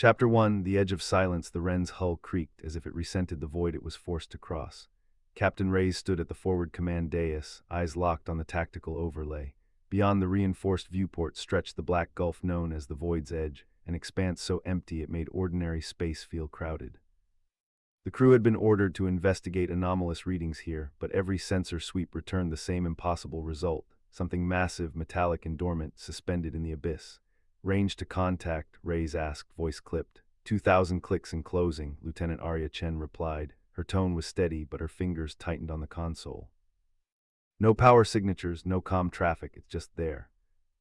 Chapter 1, The Edge of Silence. The Wren's hull creaked as if it resented the void it was forced to cross. Captain Reyes stood at the forward command dais, eyes locked on the tactical overlay. Beyond the reinforced viewport stretched the black gulf known as the Void's Edge, an expanse so empty it made ordinary space feel crowded. The crew had been ordered to investigate anomalous readings here, but every sensor sweep returned the same impossible result, something massive, metallic and dormant, suspended in the abyss. Range to contact, Reyes asked, voice clipped. 2,000 clicks in closing, Lieutenant Arya Chen replied. Her tone was steady, but her fingers tightened on the console. No power signatures, no comm traffic, it's just there.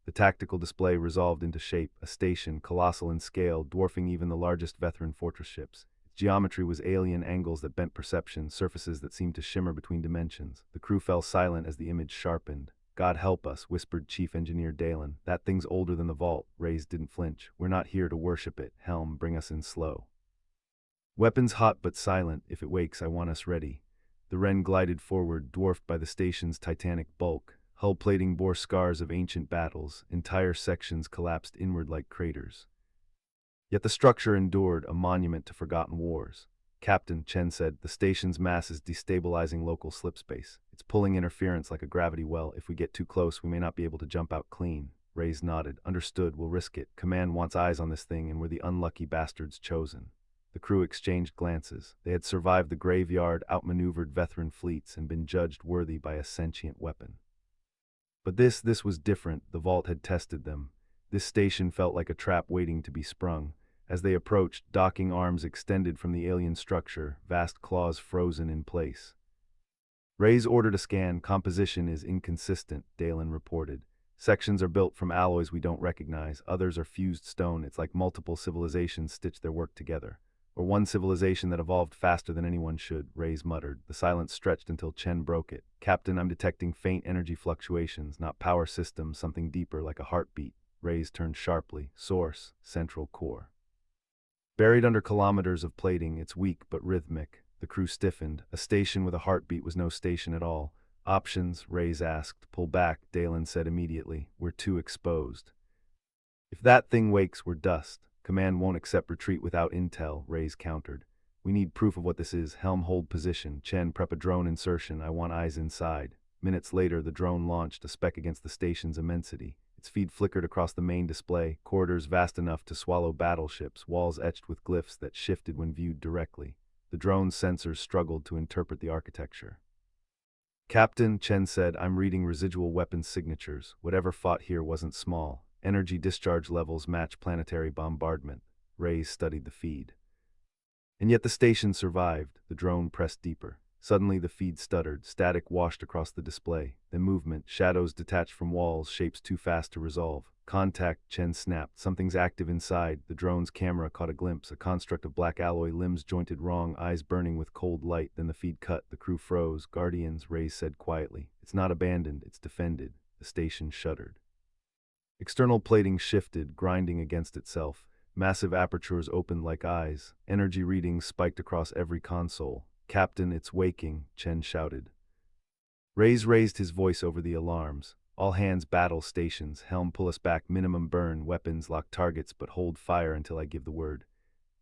The tactical display resolved into shape, a station, colossal in scale, dwarfing even the largest Veteran fortress ships. Its geometry was alien, angles that bent perception, surfaces that seemed to shimmer between dimensions. The crew fell silent as the image sharpened. God help us, whispered Chief Engineer Dalen. That thing's older than the vault. Reyes didn't flinch. We're not here to worship it. Helm, bring us in slow. Weapons hot but silent. If it wakes, I want us ready. The Wren glided forward, dwarfed by the station's titanic bulk. Hull plating bore scars of ancient battles. Entire sections collapsed inward like craters. Yet the structure endured, a monument to forgotten wars. Captain, Chen said, the station's mass is destabilizing local slipspace. It's pulling interference like a gravity well. If we get too close, we may not be able to jump out clean. Reyes nodded. Understood, we'll risk it. Command wants eyes on this thing, and we're the unlucky bastards chosen. The crew exchanged glances. They had survived the graveyard, outmaneuvered Veteran fleets, and been judged worthy by a sentient weapon. But this was different. The vault had tested them. This station felt like a trap waiting to be sprung. As they approached, docking arms extended from the alien structure, vast claws frozen in place. Reyes ordered a scan. Composition is inconsistent, Dalen reported. Sections are built from alloys we don't recognize, others are fused stone. It's like multiple civilizations stitched their work together. Or one civilization that evolved faster than anyone should, Reyes muttered. The silence stretched until Chen broke it. Captain, I'm detecting faint energy fluctuations, not power systems, something deeper like a heartbeat. Reyes turned sharply. Source, central core. Buried under kilometers of plating, it's weak but rhythmic. The crew stiffened. A station with a heartbeat was no station at all. Options, Reyes asked. Pull back, Dalen said immediately. We're too exposed. If that thing wakes, we're dust. Command won't accept retreat without intel, Reyes countered. We need proof of what this is. Helm, hold position. Chen, prep a drone insertion. I want eyes inside. Minutes later, the drone launched, a speck against the station's immensity. Its feed flickered across the main display, corridors vast enough to swallow battleships, walls etched with glyphs that shifted when viewed directly. The drone's sensors struggled to interpret the architecture. Captain, Chen said, I'm reading residual weapons signatures. Whatever fought here wasn't small. Energy discharge levels match planetary bombardment. Reyes studied the feed. And yet the station survived. The drone pressed deeper. Suddenly the feed stuttered, static washed across the display. Then movement, shadows detached from walls, shapes too fast to resolve. Contact, Chen snapped. Something's active inside. The drone's camera caught a glimpse, a construct of black alloy, limbs jointed wrong, eyes burning with cold light. Then the feed cut, the crew froze. Guardians, Reyes said quietly. It's not abandoned, it's defended. The station shuddered. External plating shifted, grinding against itself. Massive apertures opened like eyes. Energy readings spiked across every console. Captain, it's waking, Chen shouted. Reyes raised his voice over the alarms. All hands battle stations. Helm, pull us back. Minimum burn. Weapons, lock targets, but hold fire until I give the word.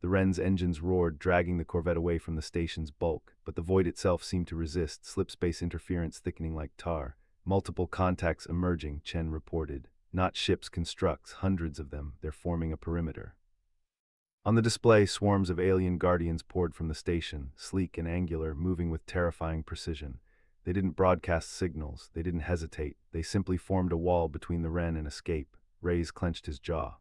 The Wren's engines roared, dragging the corvette away from the station's bulk, but the void itself seemed to resist, slipspace interference thickening like tar. Multiple contacts emerging, Chen reported. Not ships, constructs, hundreds of them. They're forming a perimeter. On the display, swarms of alien guardians poured from the station, sleek and angular, moving with terrifying precision. They didn't broadcast signals, they didn't hesitate, they simply formed a wall between the Wren and escape. Reyes clenched his jaw.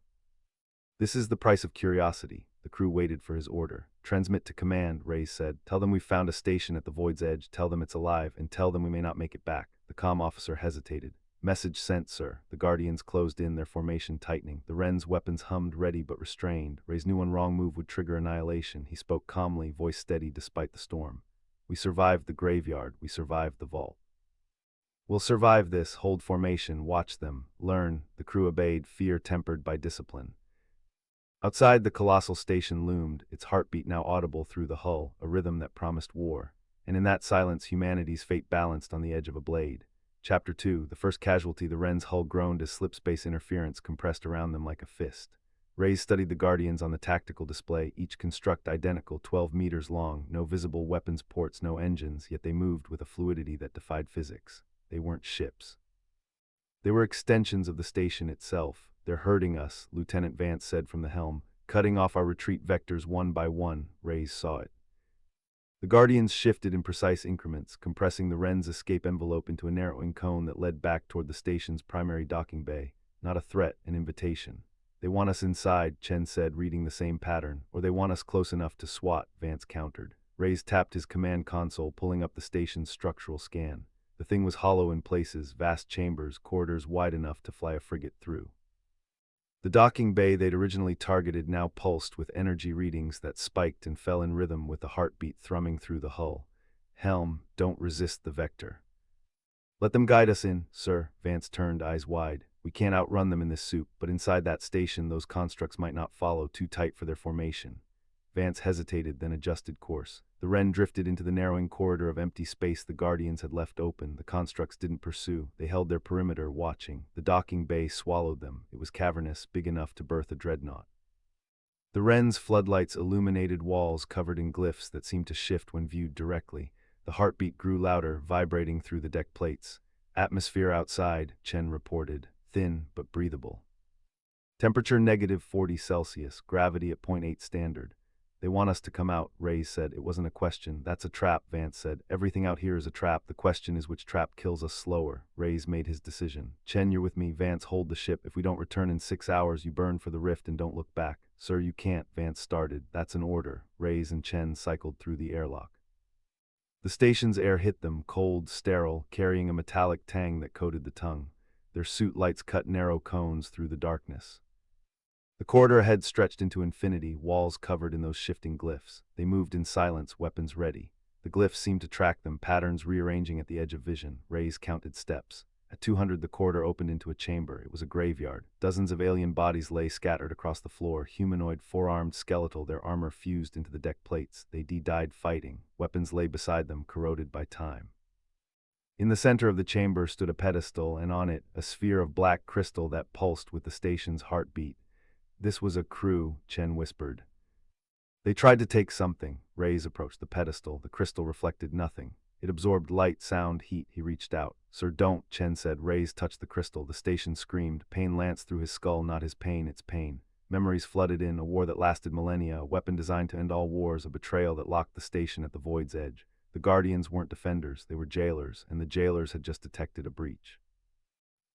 This is the price of curiosity. The crew waited for his order. Transmit to command, Reyes said. Tell them we've found a station at the Void's Edge, tell them it's alive, and tell them we may not make it back. The comm officer hesitated. Message sent, sir. The Guardians closed in, their formation tightening. The Wren's weapons hummed, ready but restrained. Reyes knew one wrong move would trigger annihilation. He spoke calmly, voice steady despite the storm. We survived the graveyard. We survived the vault. We'll survive this. Hold formation. Watch them. Learn. The crew obeyed, fear tempered by discipline. Outside, the colossal station loomed, its heartbeat now audible through the hull, a rhythm that promised war. And in that silence, humanity's fate balanced on the edge of a blade. Chapter 2, the first casualty. The Wren's hull groaned as slipspace interference compressed around them like a fist. Rays studied the Guardians on the tactical display, each construct identical, 12 meters long, no visible weapons ports, no engines, yet they moved with a fluidity that defied physics. They weren't ships. They were extensions of the station itself. "They're hurting us," Lieutenant Vance said from the helm. "Cutting off our retreat vectors one by one." Rays saw it. The Guardians shifted in precise increments, compressing the Wren's escape envelope into a narrowing cone that led back toward the station's primary docking bay. Not a threat, an invitation. "They want us inside," Chen said, reading the same pattern. "Or they want us close enough to swat," Vance countered. Rays tapped his command console, pulling up the station's structural scan. The thing was hollow in places, vast chambers, corridors wide enough to fly a frigate through. The docking bay they'd originally targeted now pulsed with energy readings that spiked and fell in rhythm with the heartbeat thrumming through the hull. "Helm, don't resist the vector." "Let them guide us in, sir." Vance turned, eyes wide. "We can't outrun them in this soup, but inside that station those constructs might not follow, too tight for their formation." Vance hesitated, then adjusted course. The Wren drifted into the narrowing corridor of empty space the Guardians had left open. The constructs didn't pursue. They held their perimeter, watching. The docking bay swallowed them. It was cavernous, big enough to berth a dreadnought. The Wren's floodlights illuminated walls covered in glyphs that seemed to shift when viewed directly. The heartbeat grew louder, vibrating through the deck plates. "Atmosphere outside," Chen reported. "Thin, but breathable. Temperature -40 Celsius, gravity at 0.8 standard. They want us to come out," Rays said. "It wasn't a question." "That's a trap," Vance said. "Everything out here is a trap. The question is which trap kills us slower." Rays made his decision. "Chen, you're with me." "Vance, hold the ship. If we don't return in 6 hours, you burn for the rift and don't look back." "Sir, you can't," Vance started. "That's an order." Rays and Chen cycled through the airlock. The station's air hit them, cold, sterile, carrying a metallic tang that coated the tongue. Their suit lights cut narrow cones through the darkness. The corridor ahead stretched into infinity, walls covered in those shifting glyphs. They moved in silence, weapons ready. The glyphs seemed to track them, patterns rearranging at the edge of vision. Rays counted steps. At 200, the corridor opened into a chamber. It was a graveyard. Dozens of alien bodies lay scattered across the floor, humanoid, four-armed, skeletal, their armor fused into the deck plates. They died fighting. Weapons lay beside them, corroded by time. In the center of the chamber stood a pedestal, and on it, a sphere of black crystal that pulsed with the station's heartbeat. "This was a crew," Chen whispered. "They tried to take something." Rays approached the pedestal. The crystal reflected nothing. It absorbed light, sound, heat. He reached out. "Sir, don't," Chen said. Rays touched the crystal. The station screamed. Pain lanced through his skull. Not his pain, its pain. Memories flooded in. A war that lasted millennia. A weapon designed to end all wars. A betrayal that locked the station at the void's edge. The Guardians weren't defenders. They were jailers, and the jailers had just detected a breach.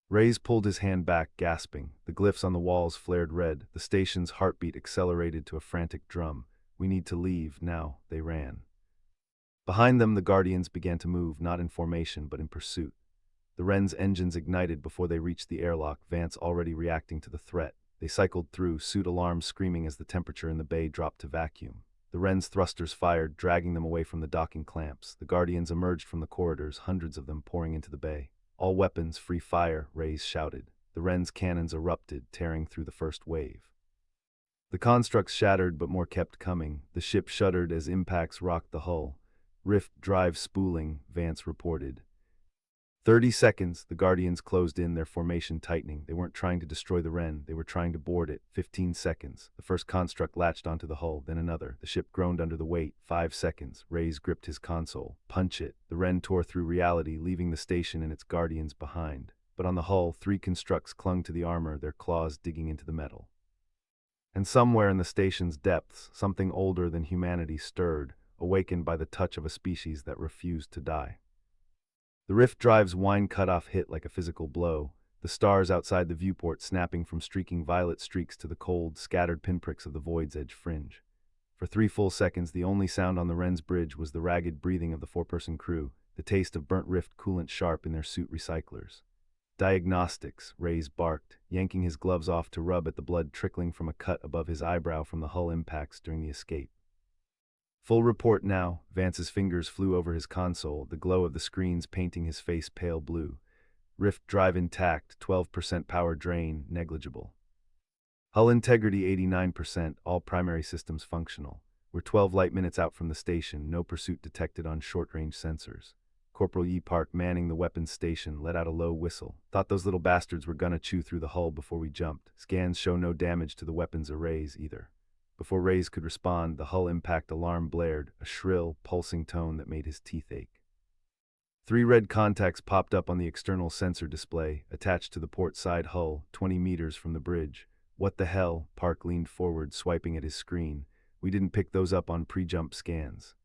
Rays pulled his hand back, gasping. The glyphs on the walls flared red. The station's heartbeat accelerated to a frantic drum. "We need to leave, now." They ran. Behind them, the Guardians began to move, not in formation, but in pursuit. The Wren's engines ignited before they reached the airlock, Vance already reacting to the threat. They cycled through, suit alarms screaming as the temperature in the bay dropped to vacuum. The Wren's thrusters fired, dragging them away from the docking clamps. The Guardians emerged from the corridors, hundreds of them pouring into the bay. "All weapons, free fire," Rays shouted. The Wren's cannons erupted, tearing through the first wave. The constructs shattered, but more kept coming. The ship shuddered as impacts rocked the hull. "Rift drive spooling," Vance reported. 30 seconds, the Guardians closed in, their formation tightening. They weren't trying to destroy the Wren, they were trying to board it. 15 seconds. The first construct latched onto the hull, then another. The ship groaned under the weight. 5 seconds. Rays gripped his console. "Punch it." The Wren tore through reality, leaving the station and its Guardians behind. But on the hull, 3 constructs clung to the armor, their claws digging into the metal. And somewhere in the station's depths, something older than humanity stirred, awakened by the touch of a species that refused to die. The rift drive's wine cutoff hit like a physical blow, the stars outside the viewport snapping from streaking violet streaks to the cold, scattered pinpricks of the void's edge fringe. For 3 full seconds, the only sound on the Wren's bridge was the ragged breathing of the 4-person crew, the taste of burnt rift coolant sharp in their suit recyclers. "Diagnostics," Rays barked, yanking his gloves off to rub at the blood trickling from a cut above his eyebrow from the hull impacts during the escape. "Full report now." Vance's fingers flew over his console, the glow of the screens painting his face pale blue. "Rift drive intact, 12% power drain, negligible. Hull integrity 89%, all primary systems functional. We're 12 light minutes out from the station, no pursuit detected on short-range sensors." Corporal Yi Park, manning the weapons station, let out a low whistle. Thought those little bastards were gonna chew through the hull before we jumped. Scans show no damage to the weapons arrays either. Before Reyes could respond, the hull impact alarm blared, a shrill, pulsing tone that made his teeth ache. 3 red contacts popped up on the external sensor display, attached to the port side hull, 20 meters from the bridge. What the hell? Park leaned forward, swiping at his screen. We didn't pick those up on pre-jump scans.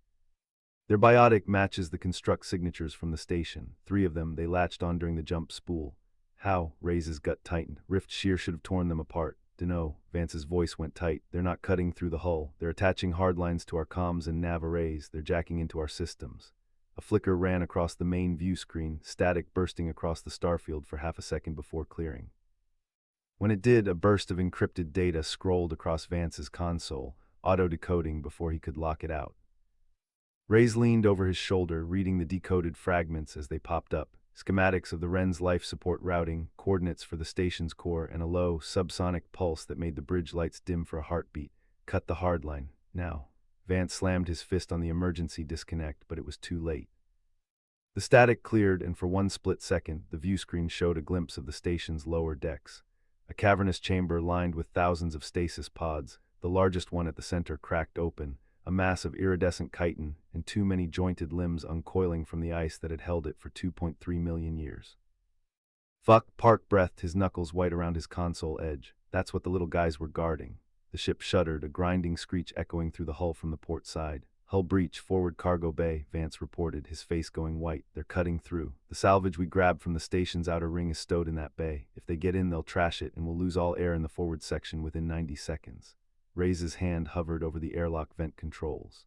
Their biotic matches the construct signatures from the station. 3 of them they latched on during the jump spool. How? Reyes' gut tightened. Rift shear should have torn them apart. Dunno. Vance's voice went tight. They're not cutting through the hull. They're attaching hardlines to our comms and nav arrays. They're jacking into our systems. A flicker ran across the main view screen, static bursting across the starfield for half a second before clearing. When it did, a burst of encrypted data scrolled across Vance's console, auto-decoding before he could lock it out. Reyes leaned over his shoulder, reading the decoded fragments as they popped up. Schematics of the Wren's life support routing, coordinates for the station's core, and a low, subsonic pulse that made the bridge lights dim for a heartbeat. Cut the hardline. Now. Vance slammed his fist on the emergency disconnect, but it was too late. The static cleared, and for one split second, the view screen showed a glimpse of the station's lower decks. A cavernous chamber lined with thousands of stasis pods, the largest one at the center cracked open, a mass of iridescent chitin and too many jointed limbs uncoiling from the ice that had held it for 2.3 million years. Fuck, Park breathed, his knuckles white around his console edge. That's what the little guys were guarding. The ship shuddered, a grinding screech echoing through the hull from the port side. Hull breach, forward cargo bay, Vance reported, his face going white. They're cutting through. The salvage we grabbed from the station's outer ring is stowed in that bay. If they get in, they'll trash it, and we'll lose all air in the forward section within 90 seconds. Reyes' hand hovered over the airlock vent controls.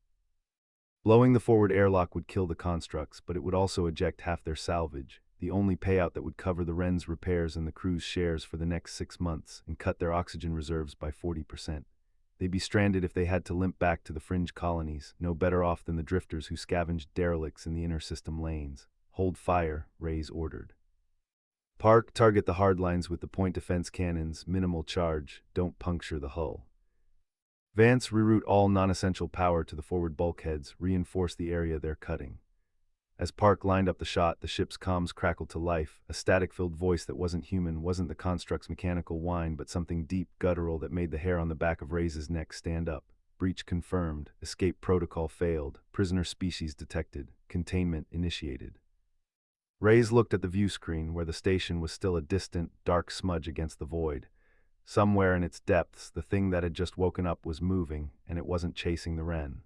Blowing the forward airlock would kill the constructs, but it would also eject half their salvage, the only payout that would cover the Wren's repairs and the crew's shares for the next 6 months, and cut their oxygen reserves by 40%. They'd be stranded if they had to limp back to the fringe colonies, no better off than the drifters who scavenged derelicts in the inner system lanes. Hold fire, Reyes ordered. Park, target the hardlines with the point defense cannons, minimal charge, don't puncture the hull. Vance, reroute all non-essential power to the forward bulkheads, reinforce the area they're cutting. As Park lined up the shot, the ship's comms crackled to life, a static-filled voice that wasn't human, wasn't the construct's mechanical whine, but something deep, guttural that made the hair on the back of Reyes' neck stand up. Breach confirmed, escape protocol failed, prisoner species detected, containment initiated. Reyes looked at the view screen, where the station was still a distant, dark smudge against the void. Somewhere in its depths, the thing that had just woken up was moving, and it wasn't chasing the Wren.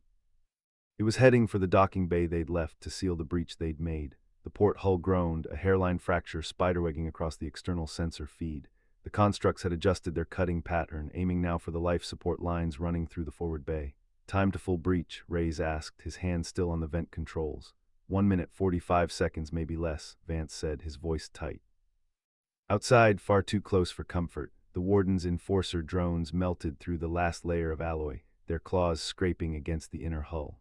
It was heading for the docking bay they'd left to seal the breach they'd made. The port hull groaned, a hairline fracture spiderwebbing across the external sensor feed. The constructs had adjusted their cutting pattern, aiming now for the life support lines running through the forward bay. Time to full breach, Reyes asked, his hand still on the vent controls. 1 minute 45 seconds, maybe less, Vance said, his voice tight. Outside, far too close for comfort, the Warden's enforcer drones melted through the last layer of alloy, their claws scraping against the inner hull.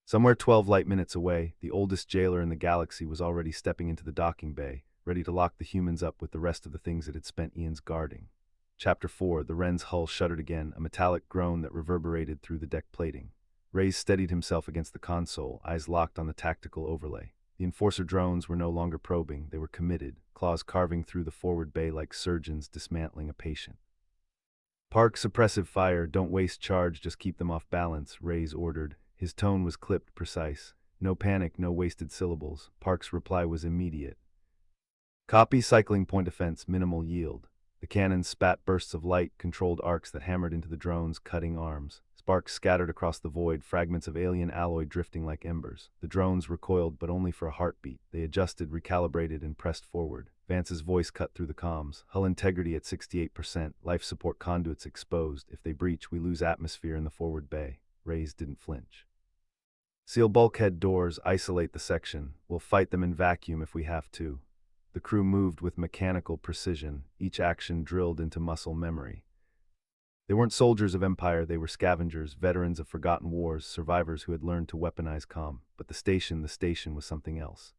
Somewhere 12 light minutes away, the oldest jailer in the galaxy was already stepping into the docking bay, ready to lock the humans up with the rest of the things it had spent eons guarding. Chapter 4, the Wren's hull shuddered again, a metallic groan that reverberated through the deck plating. Reyes steadied himself against the console, eyes locked on the tactical overlay. The enforcer drones were no longer probing, they were committed, claws carving through the forward bay like surgeons dismantling a patient. Park, suppressive fire, don't waste charge, just keep them off balance, Reyes ordered. His tone was clipped, precise. No panic, no wasted syllables. Park's reply was immediate. Copy, cycling point defense, minimal yield. The cannons spat bursts of light, controlled arcs that hammered into the drone's cutting arms. Sparks scattered across the void, fragments of alien alloy drifting like embers. The drones recoiled, but only for a heartbeat. They adjusted, recalibrated, and pressed forward. Vance's voice cut through the comms. Hull integrity at 68%, life support conduits exposed. If they breach, we lose atmosphere in the forward bay. Reyes didn't flinch. Seal bulkhead doors, isolate the section. We'll fight them in vacuum if we have to. The crew moved with mechanical precision, each action drilled into muscle memory. They weren't soldiers of Empire, they were scavengers, veterans of forgotten wars, survivors who had learned to weaponize comm. But the station was something else.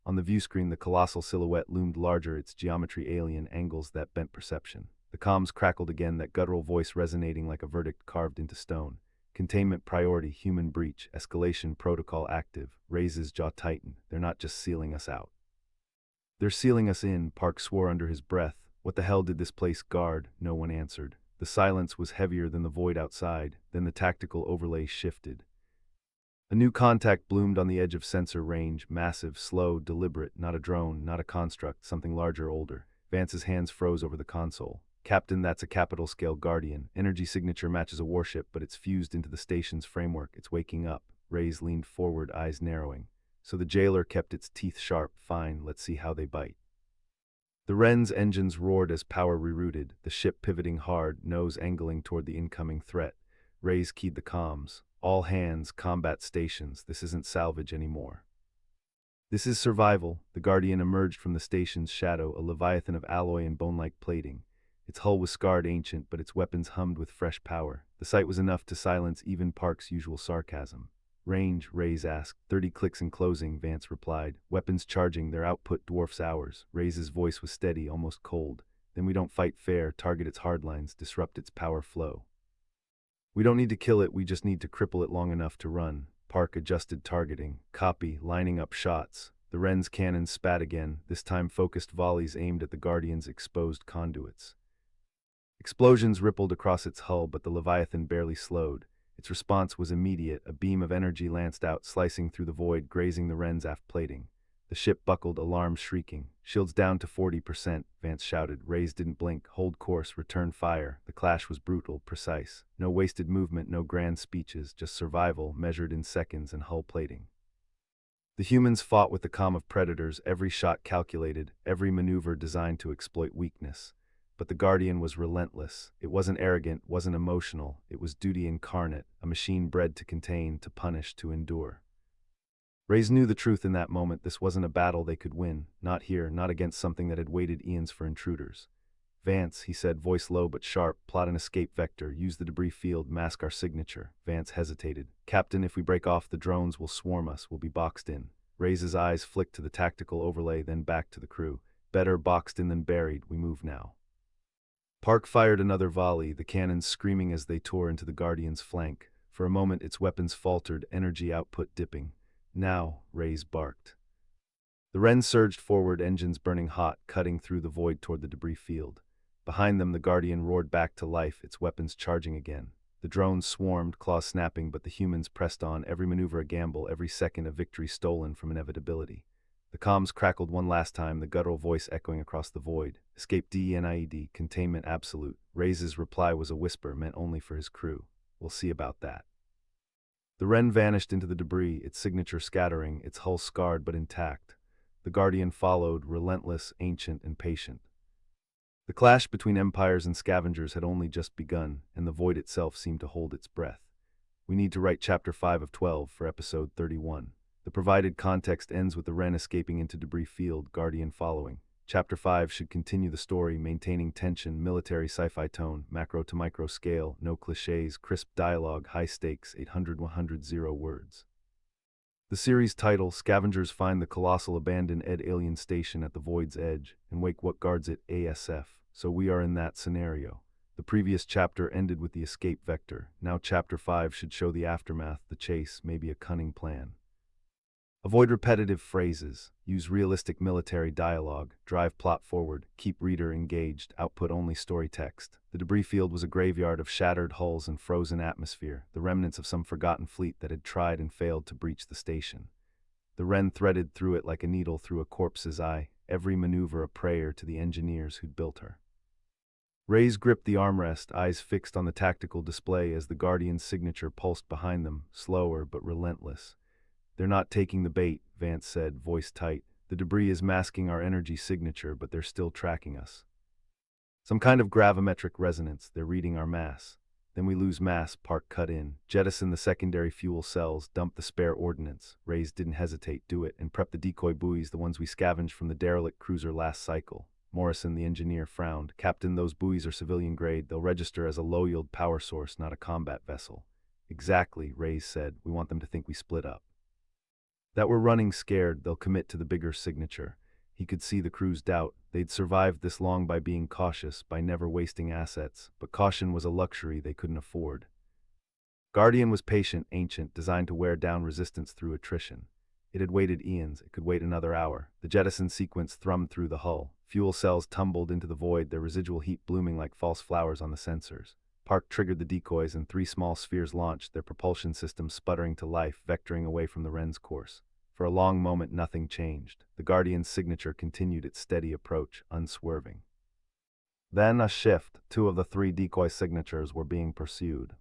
On the view screen, the colossal silhouette loomed larger, its geometry alien, angles that bent perception. The comms crackled again, that guttural voice resonating like a verdict carved into stone. Containment priority, human breach, escalation protocol active. Ray's jaw tightened. They're not just sealing us out. They're sealing us in, Park swore under his breath. What the hell did this place guard? No one answered. The silence was heavier than the void outside. Then the tactical overlay shifted. A new contact bloomed on the edge of sensor range, massive, slow, deliberate, not a drone, not a construct, something larger, older. Vance's hands froze over the console. Captain, that's a capital-scale Guardian. Energy signature matches a warship, but it's fused into the station's framework. It's waking up. Ray's leaned forward, eyes narrowing. So the jailer kept its teeth sharp. Fine, let's see how they bite. The Wren's engines roared as power rerouted, the ship pivoting hard, nose angling toward the incoming threat. Ray's keyed the comms. All hands, combat stations, this isn't salvage anymore. This is survival. The Guardian emerged from the station's shadow, a leviathan of alloy and bone-like plating. Its hull was scarred ancient, but its weapons hummed with fresh power. The sight was enough to silence even Park's usual sarcasm. Range, Ray's asked. 30 clicks in closing, Vance replied. Weapons charging, their output dwarfs ours. Ray's voice was steady, almost cold. Then we don't fight fair, target its hardlines, disrupt its power flow. We don't need to kill it, we just need to cripple it long enough to run. Park adjusted targeting. Copy, lining up shots. The Wren's cannon spat again, this time focused volleys aimed at the Guardian's exposed conduits. Explosions rippled across its hull, but the Leviathan barely slowed. Its response was immediate. A beam of energy lanced out, slicing through the void, grazing the Wren's aft plating. The ship buckled, alarm shrieking. Shields down to 40%, Vance shouted. Ray's didn't blink. Hold course, return fire. The clash was brutal, precise. No wasted movement, no grand speeches, just survival, measured in seconds and hull plating. The humans fought with the calm of predators, every shot calculated, every maneuver designed to exploit weakness. But the Guardian was relentless. It wasn't arrogant, wasn't emotional. It was duty incarnate, a machine bred to contain, to punish, to endure. Ray's knew the truth in that moment. This wasn't a battle they could win. Not here, not against something that had waited eons for intruders. Vance, he said, voice low but sharp, plot an escape vector, use the debris field, mask our signature. Vance hesitated. Captain, if we break off, the drones will swarm us, we'll be boxed in. Ray's eyes flicked to the tactical overlay, then back to the crew. Better boxed in than buried, we move now. Park fired another volley, the cannons screaming as they tore into the Guardian's flank. For a moment its weapons faltered, energy output dipping. Now, Ray's barked. The Wren surged forward, engines burning hot, cutting through the void toward the debris field. Behind them the Guardian roared back to life, its weapons charging again. The drones swarmed, claws snapping, but the humans pressed on, every maneuver a gamble, every second a victory stolen from inevitability. The comms crackled one last time, the guttural voice echoing across the void. Escape DENIED, containment absolute. Ray's reply was a whisper, meant only for his crew. We'll see about that. The Wren vanished into the debris, its signature scattering, its hull scarred but intact. The Guardian followed, relentless, ancient, and patient. The clash between empires and scavengers had only just begun, and the void itself seemed to hold its breath. We need to write Chapter 5 of 12 for Episode 31. The provided context ends with the Wren escaping into debris field, Guardian following. Chapter 5 should continue the story, maintaining tension, military sci-fi tone, macro to micro scale, no cliches, crisp dialogue, high stakes, 800-100 words. The series title, Scavengers find the Colossal abandoned alien station at the void's edge, and wake what guards it, ASF. So we are in that scenario. The previous chapter ended with the escape vector. Now Chapter 5 should show the aftermath, the chase, maybe a cunning plan. Avoid repetitive phrases, use realistic military dialogue, drive plot forward, keep reader engaged, output only story text. The debris field was a graveyard of shattered hulls and frozen atmosphere, the remnants of some forgotten fleet that had tried and failed to breach the station. The Wren threaded through it like a needle through a corpse's eye, every maneuver a prayer to the engineers who'd built her. Ray's gripped the armrest, eyes fixed on the tactical display as the Guardian's signature pulsed behind them, slower but relentless. They're not taking the bait, Vance said, voice tight. The debris is masking our energy signature, but they're still tracking us. Some kind of gravimetric resonance, they're reading our mass. Then we lose mass, Park cut in. Jettison the secondary fuel cells, dump the spare ordnance. Ray's didn't hesitate, do it, and prep the decoy buoys, the ones we scavenged from the derelict cruiser last cycle. Morrison, the engineer, frowned. Captain, those buoys are civilian grade. They'll register as a low-yield power source, not a combat vessel. Exactly, Ray's said. We want them to think we split up. That we're running scared, they'll commit to the bigger signature. He could see the crew's doubt. They'd survived this long by being cautious, by never wasting assets, but caution was a luxury they couldn't afford. Guardian was patient, ancient, designed to wear down resistance through attrition. It had waited eons, it could wait another hour. The jettison sequence thrummed through the hull. Fuel cells tumbled into the void, their residual heat blooming like false flowers on the sensors. Park triggered the decoys and 3 small spheres launched, their propulsion systems sputtering to life, vectoring away from the Wren's course. For a long moment nothing changed. The Guardian's signature continued its steady approach, unswerving. Then a shift. 2 of the 3 decoy signatures were being pursued.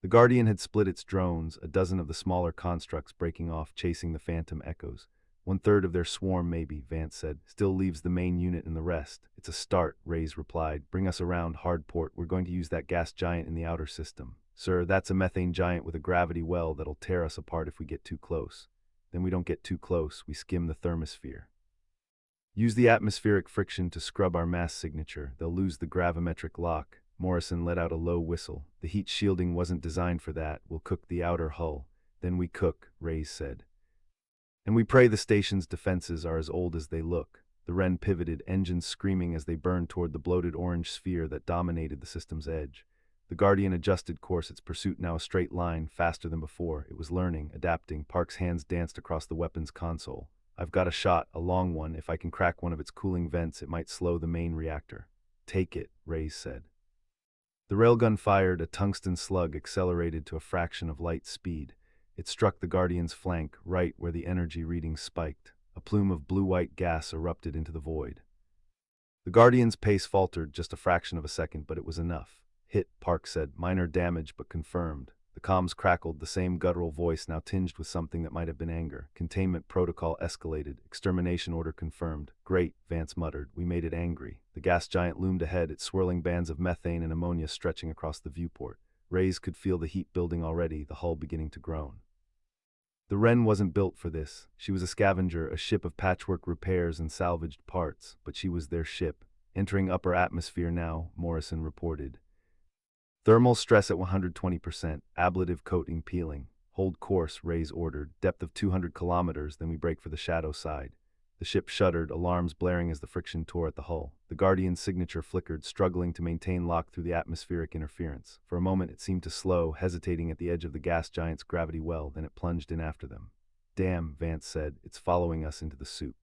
The Guardian had split its drones, a dozen of the smaller constructs breaking off, chasing the phantom echoes. 1/3 of their swarm maybe, Vance said. Still leaves the main unit and the rest. It's a start, Reyes replied. Bring us around, Hardport. We're going to use that gas giant in the outer system. Sir, that's a methane giant with a gravity well that'll tear us apart if we get too close. Then we don't get too close, we skim the thermosphere. Use the atmospheric friction to scrub our mass signature. They'll lose the gravimetric lock. Morrison let out a low whistle. The heat shielding wasn't designed for that. We'll cook the outer hull. Then we cook, Reyes said. And we pray the station's defenses are as old as they look. The Wren pivoted, engines screaming as they burned toward the bloated orange sphere that dominated the system's edge. The Guardian adjusted course, its pursuit now a straight line, faster than before. It was learning, adapting. Park's hands danced across the weapon's console. I've got a shot, a long one. If I can crack one of its cooling vents, it might slow the main reactor. Take it, Reyes said. The railgun fired, a tungsten slug accelerated to a fraction of light speed. It struck the Guardian's flank, right where the energy readings spiked. A plume of blue-white gas erupted into the void. The Guardian's pace faltered just a fraction of a second, but it was enough. Hit, Park said. Minor damage, but confirmed. The comms crackled, the same guttural voice now tinged with something that might have been anger. Containment protocol escalated. Extermination order confirmed. Great, Vance muttered. We made it angry. The gas giant loomed ahead, its swirling bands of methane and ammonia stretching across the viewport. Reyes could feel the heat building already, the hull beginning to groan. The Wren wasn't built for this. She was a scavenger, a ship of patchwork repairs and salvaged parts, but she was their ship. Entering upper atmosphere now, Morrison reported. Thermal stress at 120%, ablative coating peeling. Hold course, Reyes ordered. Depth of 200 kilometers, then we break for the shadow side. The ship shuddered, alarms blaring as the friction tore at the hull. The Guardian's signature flickered, struggling to maintain lock through the atmospheric interference. For a moment it seemed to slow, hesitating at the edge of the gas giant's gravity well, then it plunged in after them. Damn, Vance said, it's following us into the soup.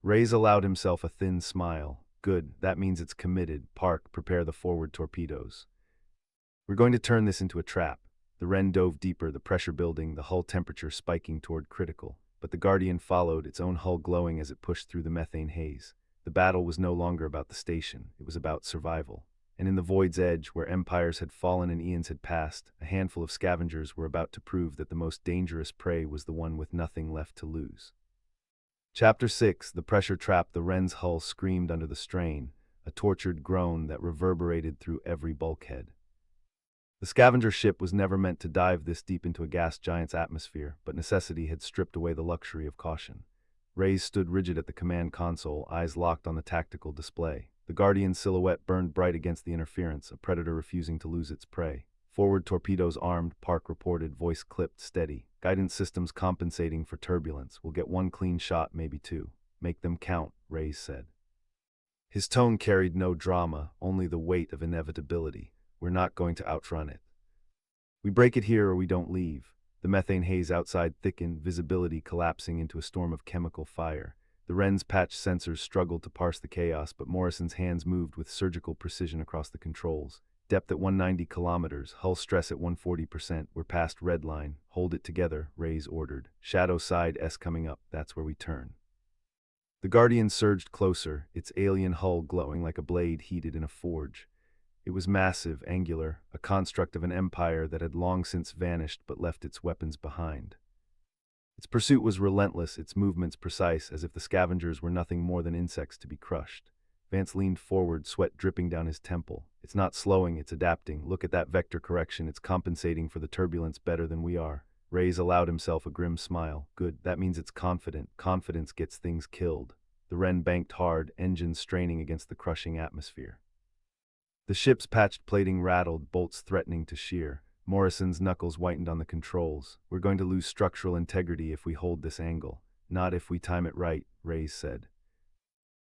Reyes allowed himself a thin smile. Good, that means it's committed. Park, prepare the forward torpedoes. We're going to turn this into a trap. The Wren dove deeper, the pressure building, the hull temperature spiking toward critical. But the Guardian followed, its own hull glowing as it pushed through the methane haze. The battle was no longer about the station, it was about survival. And in the void's edge, where empires had fallen and eons had passed, a handful of scavengers were about to prove that the most dangerous prey was the one with nothing left to lose. Chapter 6, The Pressure Trap. The Wren's hull screamed under the strain, a tortured groan that reverberated through every bulkhead. The scavenger ship was never meant to dive this deep into a gas giant's atmosphere, but necessity had stripped away the luxury of caution. Reyes stood rigid at the command console, eyes locked on the tactical display. The Guardian's silhouette burned bright against the interference, a predator refusing to lose its prey. Forward torpedoes armed, Park reported, voice clipped, steady. Guidance systems compensating for turbulence. We'll get 1 clean shot, maybe 2. Make them count, Reyes said. His tone carried no drama, only the weight of inevitability. We're not going to outrun it. We break it here or we don't leave. The methane haze outside thickened, visibility collapsing into a storm of chemical fire. The Wren's patch sensors struggled to parse the chaos, but Morrison's hands moved with surgical precision across the controls. Depth at 190 kilometers, hull stress at 140%. We're past red line. Hold it together, Reyes ordered. Shadow side S coming up, that's where we turn. The Guardian surged closer, its alien hull glowing like a blade heated in a forge. It was massive, angular, a construct of an empire that had long since vanished but left its weapons behind. Its pursuit was relentless, its movements precise, as if the scavengers were nothing more than insects to be crushed. Vance leaned forward, sweat dripping down his temple. It's not slowing, it's adapting. Look at that vector correction, it's compensating for the turbulence better than we are. Reyes allowed himself a grim smile. Good, that means it's confident. Confidence gets things killed. The Wren banked hard, engines straining against the crushing atmosphere. The ship's patched plating rattled, bolts threatening to shear. Morrison's knuckles whitened on the controls. We're going to lose structural integrity if we hold this angle. Not if we time it right, Reyes said.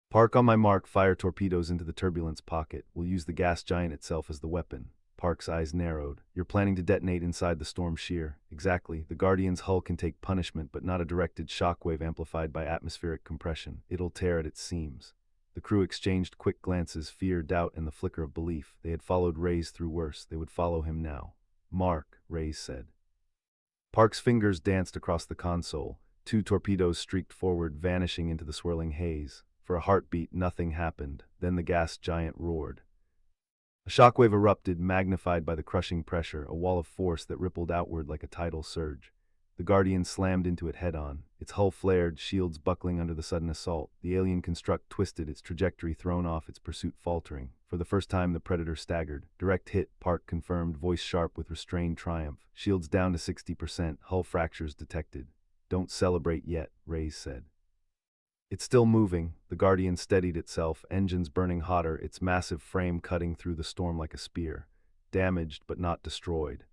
Park on my mark, fire torpedoes into the turbulence pocket. We'll use the gas giant itself as the weapon. Park's eyes narrowed. You're planning to detonate inside the storm shear. Exactly. The Guardian's hull can take punishment, but not a directed shockwave amplified by atmospheric compression. It'll tear at its seams. The crew exchanged quick glances, fear, doubt, and the flicker of belief. They had followed Reyes through worse. They would follow him now. Mark, Reyes said. Park's fingers danced across the console. 2 torpedoes streaked forward, vanishing into the swirling haze. For a heartbeat, nothing happened. Then the gas giant roared. A shockwave erupted, magnified by the crushing pressure, a wall of force that rippled outward like a tidal surge. The Guardian slammed into it head-on. Its hull flared, shields buckling under the sudden assault. The alien construct twisted, its trajectory thrown off, its pursuit faltering. For the first time, the Predator staggered. Direct hit, Park confirmed, voice sharp with restrained triumph. Shields down to 60%, hull fractures detected. Don't celebrate yet, Reyes said. It's still moving. The Guardian steadied itself, engines burning hotter, its massive frame cutting through the storm like a spear. Damaged, but not destroyed.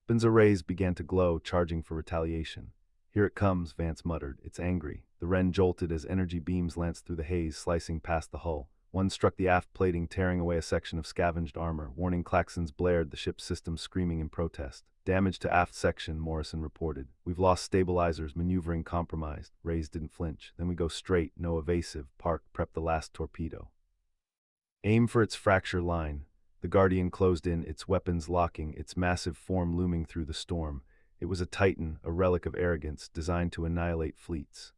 Weapons arrays began to glow, charging for retaliation. Here it comes, Vance muttered. It's angry. The Wren jolted as energy beams lanced through the haze, slicing past the hull. One struck the aft plating, tearing away a section of scavenged armor. Warning klaxons blared, the ship's system screaming in protest. Damage to aft section, Morrison reported. We've lost stabilizers, maneuvering compromised. Reyes didn't flinch. Then we go straight, no evasive. Park prepped the last torpedo. Aim for its fracture line. The Guardian closed in, its weapons locking, its massive form looming through the storm. It was a titan, a relic of arrogance, designed to annihilate fleets.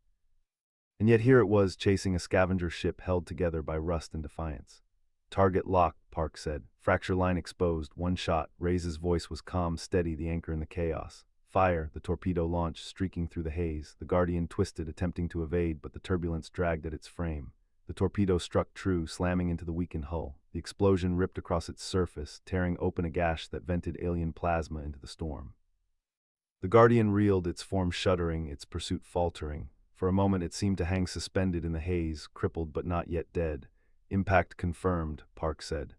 And yet here it was, chasing a scavenger ship held together by rust and defiance. Target locked, Park said. Fracture line exposed, one shot. Reyes' voice was calm, steady, the anchor in the chaos. Fire, the torpedo launched, streaking through the haze. The Guardian twisted, attempting to evade, but the turbulence dragged at its frame. The torpedo struck true, slamming into the weakened hull. The explosion ripped across its surface, tearing open a gash that vented alien plasma into the storm. The Guardian reeled, its form shuddering, its pursuit faltering. For a moment it seemed to hang suspended in the haze, crippled but not yet dead. Impact confirmed, Park said.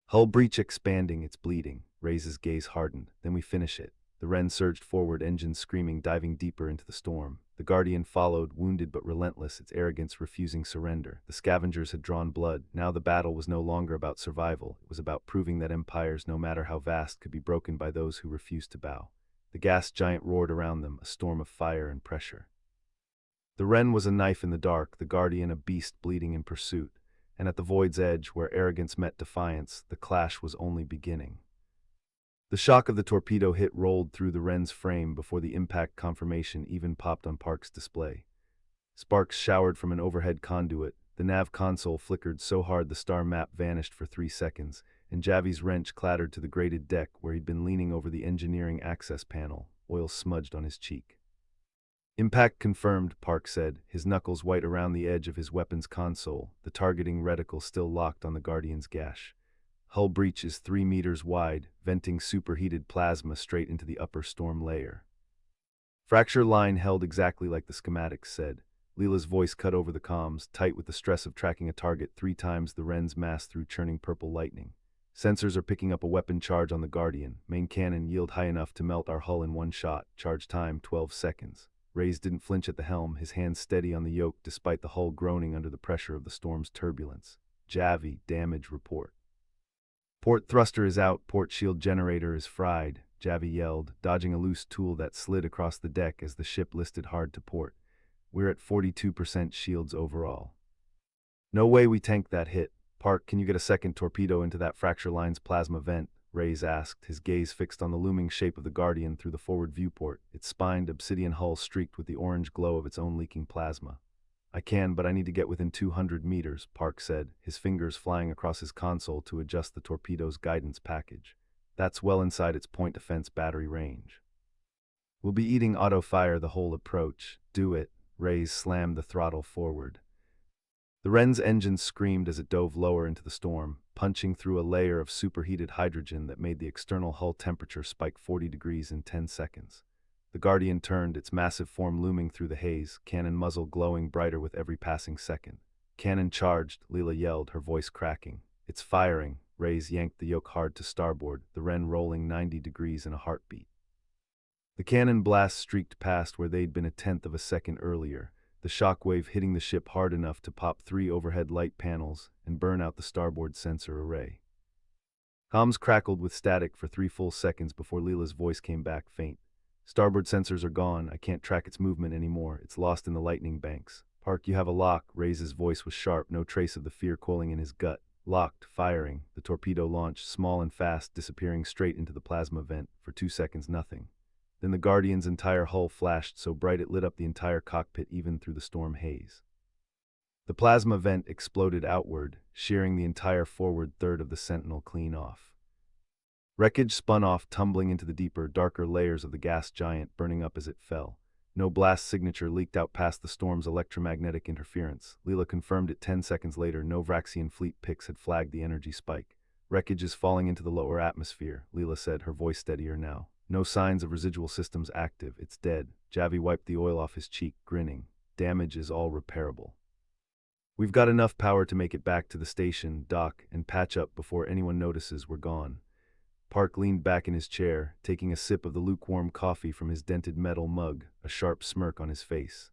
Hull breach expanding, it's bleeding. Reyes' gaze hardened. Then we finish it. The Wren surged forward, engines screaming, diving deeper into the storm. The Guardian followed, wounded but relentless, its arrogance refusing surrender. The Scavengers had drawn blood. Now the battle was no longer about survival. It was about proving that empires, no matter how vast, could be broken by those who refused to bow. The gas giant roared around them, a storm of fire and pressure. The Wren was a knife in the dark, the Guardian a beast bleeding in pursuit. And at the void's edge, where arrogance met defiance, the clash was only beginning. The shock of the torpedo hit rolled through the Wren's frame before the impact confirmation even popped on Park's display. Sparks showered from an overhead conduit, the nav console flickered so hard the star map vanished for 3 seconds, and Javi's wrench clattered to the grated deck where he'd been leaning over the engineering access panel, oil smudged on his cheek. Impact confirmed, Park said, his knuckles white around the edge of his weapons console, the targeting reticle still locked on the Guardian's gash. Hull breach is 3 meters wide, venting superheated plasma straight into the upper storm layer. Fracture line held exactly like the schematics said. Leela's voice cut over the comms, tight with the stress of tracking a target 3 times the Wren's mass through churning purple lightning. Sensors are picking up a weapon charge on the Guardian. Main cannon yield high enough to melt our hull in 1 shot. Charge time 12 seconds. Reyes didn't flinch at the helm, his hands steady on the yoke despite the hull groaning under the pressure of the storm's turbulence. Javi, damage report. Port thruster is out, port shield generator is fried, Javi yelled, dodging a loose tool that slid across the deck as the ship listed hard to port. We're at 42% shields overall. No way we tanked that hit. Park, can you get a second torpedo into that fracture line's plasma vent? Reyes asked, his gaze fixed on the looming shape of the Guardian through the forward viewport, its spined obsidian hull streaked with the orange glow of its own leaking plasma. I can, but I need to get within 200 meters, Park said, his fingers flying across his console to adjust the torpedo's guidance package. That's well inside its point defense battery range. We'll be eating auto fire the whole approach. Do it. Reyes slammed the throttle forward. The Wren's engine screamed as it dove lower into the storm, punching through a layer of superheated hydrogen that made the external hull temperature spike 40 degrees in 10 seconds. The Guardian turned, its massive form looming through the haze, cannon muzzle glowing brighter with every passing second. Cannon charged, Leela yelled, her voice cracking. It's firing. Reyes yanked the yoke hard to starboard, the Wren rolling 90 degrees in a heartbeat. The cannon blast streaked past where they'd been a tenth of a second earlier, the shockwave hitting the ship hard enough to pop 3 overhead light panels and burn out the starboard sensor array. Comms crackled with static for 3 full seconds before Leela's voice came back faint. Starboard sensors are gone. I can't track its movement anymore. It's lost in the lightning banks. Park, you have a lock. Ray's voice was sharp, no trace of the fear coiling in his gut. Locked, firing. The torpedo launched, small and fast, disappearing straight into the plasma vent. For 2 seconds, nothing. Then the Guardian's entire hull flashed so bright it lit up the entire cockpit even through the storm haze. The plasma vent exploded outward, shearing the entire forward third of the Sentinel clean off. Wreckage spun off, tumbling into the deeper, darker layers of the gas giant, burning up as it fell. No blast signature leaked out past the storm's electromagnetic interference. Leela confirmed it 10 seconds later. No Vraxian fleet pics had flagged the energy spike. Wreckage is falling into the lower atmosphere, Leela said, her voice steadier now. No signs of residual systems active. It's dead. Javi wiped the oil off his cheek, grinning. Damage is all repairable. We've got enough power to make it back to the station, dock, and patch up before anyone notices we're gone. Park leaned back in his chair, taking a sip of the lukewarm coffee from his dented metal mug, a sharp smirk on his face.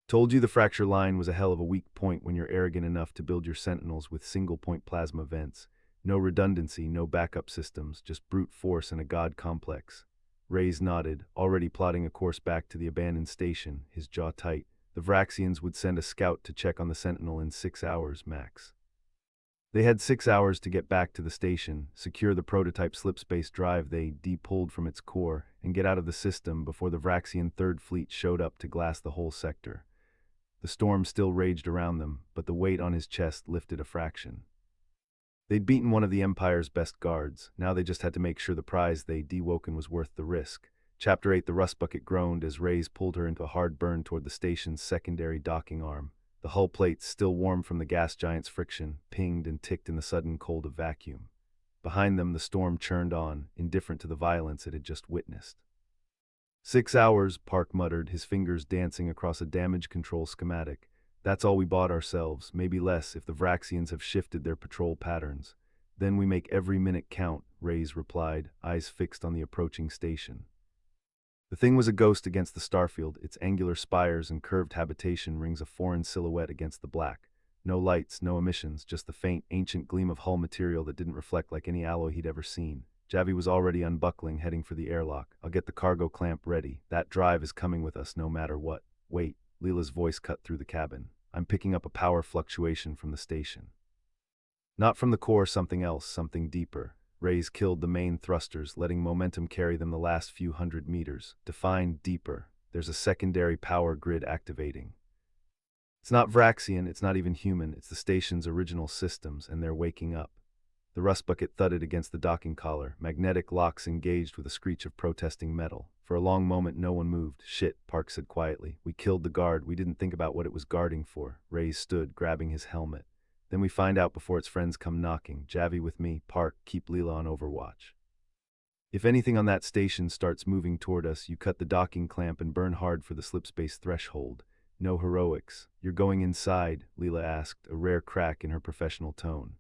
Told you the fracture line was a hell of a weak point when you're arrogant enough to build your Sentinels with single-point plasma vents. No redundancy, no backup systems, just brute force and a god complex. Reyes nodded, already plotting a course back to the abandoned station, his jaw tight. The Vraxians would send a scout to check on the Sentinel in 6 hours, max. They had 6 hours to get back to the station, secure the prototype slipspace drive they de-pulled from its core, and get out of the system before the Vraxian Third Fleet showed up to glass the whole sector. The storm still raged around them, but the weight on his chest lifted a fraction. They'd beaten one of the Empire's best guards. Now they just had to make sure the prize they'd de-woken was worth the risk. Chapter 8. The rust bucket groaned as Reyes pulled her into a hard burn toward the station's secondary docking arm. The hull plates, still warm from the gas giant's friction, pinged and ticked in the sudden cold of vacuum. Behind them, the storm churned on, indifferent to the violence it had just witnessed. 6 hours, Park muttered, his fingers dancing across a damage control schematic. That's all we bought ourselves, maybe less if the Vraxians have shifted their patrol patterns. Then we make every minute count, Reyes replied, eyes fixed on the approaching station. The thing was a ghost against the starfield, its angular spires and curved habitation rings a foreign silhouette against the black. No lights, no emissions, just the faint, ancient gleam of hull material that didn't reflect like any alloy he'd ever seen. Javi was already unbuckling, heading for the airlock. I'll get the cargo clamp ready. That drive is coming with us no matter what. Wait, Leela's voice cut through the cabin. I'm picking up a power fluctuation from the station. Not from the core, something else, something deeper. Reyes killed the main thrusters, letting momentum carry them the last few hundred meters. Define deeper. There's a secondary power grid activating. It's not Vraxian, it's not even human, it's the station's original systems, and they're waking up. The rust bucket thudded against the docking collar, magnetic locks engaged with a screech of protesting metal. For a long moment no one moved. Shit, Park said quietly. We killed the guard, we didn't think about what it was guarding for. Reyes stood, grabbing his helmet. Then we find out before its friends come knocking. Javi with me, Park, keep Leela on overwatch. If anything on that station starts moving toward us, you cut the docking clamp and burn hard for the slipspace threshold. No heroics. You're going inside, Leela asked, a rare crack in her professional tone.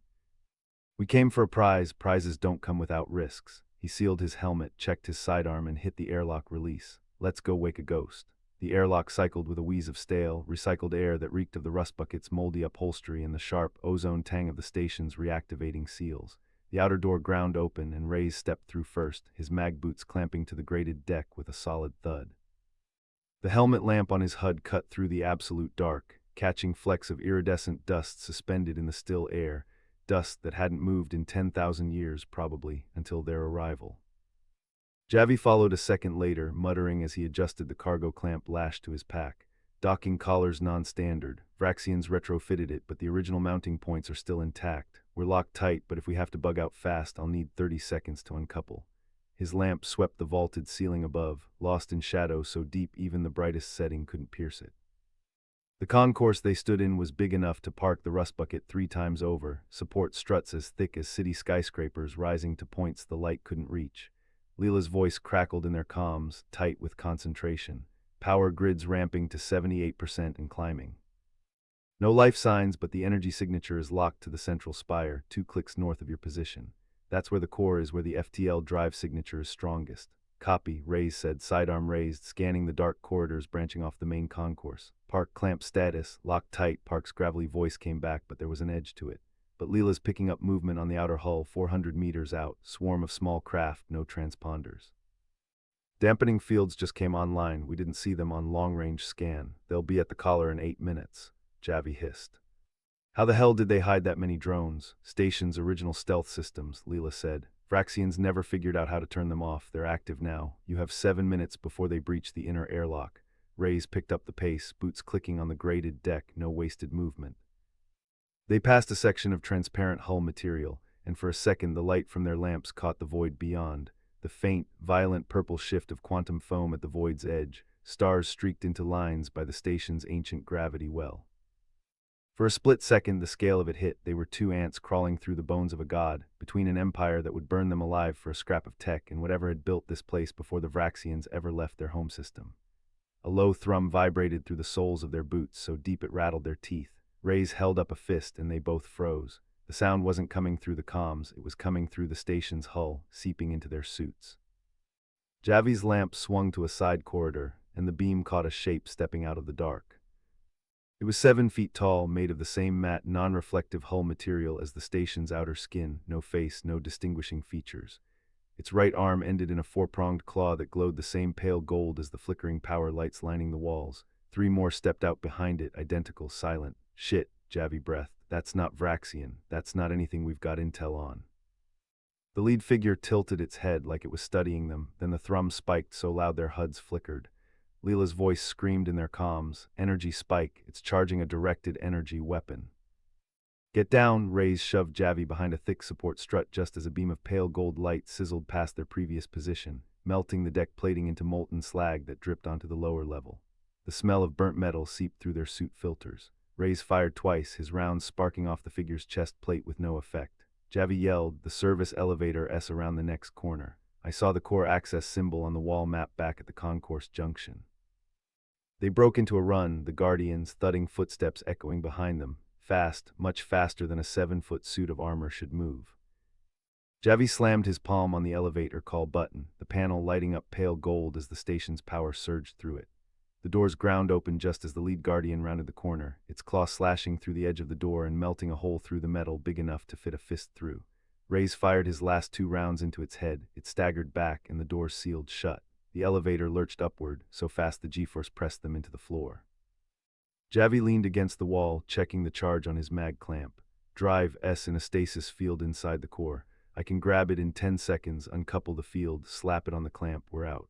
We came for a prize. Prizes don't come without risks. He sealed his helmet, checked his sidearm, and hit the airlock release. Let's go wake a ghost. The airlock cycled with a wheeze of stale, recycled air that reeked of the rust bucket's moldy upholstery and the sharp, ozone tang of the station's reactivating seals. The outer door ground open, and Reyes stepped through first, his mag boots clamping to the grated deck with a solid thud. The helmet lamp on his HUD cut through the absolute dark, catching flecks of iridescent dust suspended in the still air, dust that hadn't moved in 10,000 years, probably, until their arrival. Javi followed a second later, muttering as he adjusted the cargo clamp lashed to his pack. Docking collar's non-standard. Vraxians retrofitted it, but the original mounting points are still intact. We're locked tight, but if we have to bug out fast, I'll need 30 seconds to uncouple. His lamp swept the vaulted ceiling above, lost in shadow so deep even the brightest setting couldn't pierce it. The concourse they stood in was big enough to park the rust bucket 3 times over, support struts as thick as city skyscrapers rising to points the light couldn't reach. Leela's voice crackled in their comms, tight with concentration. Power grids ramping to 78% and climbing. No life signs, but the energy signature is locked to the central spire, 2 clicks north of your position. That's where the core is, where the FTL drive signature is strongest. Copy, Reyes said, sidearm raised, scanning the dark corridors branching off the main concourse. Park clamp status, locked tight. Park's gravelly voice came back, but there was an edge to it. but Leela's picking up movement on the outer hull 400 meters out, swarm of small craft, no transponders. Dampening fields just came online, we didn't see them on long-range scan. They'll be at the collar in 8 minutes, Javi hissed. How the hell did they hide that many drones? Station's original stealth systems, Leela said. Vraxians never figured out how to turn them off. They're active now. You have 7 minutes before they breach the inner airlock. Reyes picked up the pace, boots clicking on the graded deck, no wasted movement. They passed a section of transparent hull material, and for a second the light from their lamps caught the void beyond. The faint, violent purple shift of quantum foam at the void's edge, stars streaked into lines by the station's ancient gravity well. For a split second the scale of it hit. They were 2 ants crawling through the bones of a god, between an empire that would burn them alive for a scrap of tech and whatever had built this place before the Vraxians ever left their home system. A low thrum vibrated through the soles of their boots so deep it rattled their teeth. Reyes held up a fist and they both froze. The sound wasn't coming through the comms, it was coming through the station's hull, seeping into their suits. Javi's lamp swung to a side corridor, and the beam caught a shape stepping out of the dark. It was 7 feet tall, made of the same matte, non-reflective hull material as the station's outer skin, no face, no distinguishing features. Its right arm ended in a 4-pronged claw that glowed the same pale gold as the flickering power lights lining the walls. 3 more stepped out behind it, identical, silent. Shit, Javi breathed. That's not Vraxian. That's not anything we've got intel on. The lead figure tilted its head like it was studying them, then the thrum spiked so loud their HUDs flickered. Leela's voice screamed in their comms. Energy spike. It's charging a directed energy weapon. Get down, Reyes shoved Javi behind a thick support strut just as a beam of pale gold light sizzled past their previous position, melting the deck plating into molten slag that dripped onto the lower level. The smell of burnt metal seeped through their suit filters. Reyes fired twice, his rounds sparking off the figure's chest plate with no effect. Javi yelled, the service elevator S around the next corner. I saw the core access symbol on the wall map back at the concourse junction. They broke into a run, the Guardians' thudding footsteps echoing behind them, fast, much faster than a 7-foot suit of armor should move. Javi slammed his palm on the elevator call button, the panel lighting up pale gold as the station's power surged through it. The doors ground open just as the lead Guardian rounded the corner, its claw slashing through the edge of the door and melting a hole through the metal big enough to fit a fist through. Reyes fired his last 2 rounds into its head, it staggered back and the door sealed shut. The elevator lurched upward, so fast the G-force pressed them into the floor. Javi leaned against the wall, checking the charge on his mag clamp. Drive S in a stasis field inside the core. I can grab it in 10 seconds, uncouple the field, slap it on the clamp, we're out.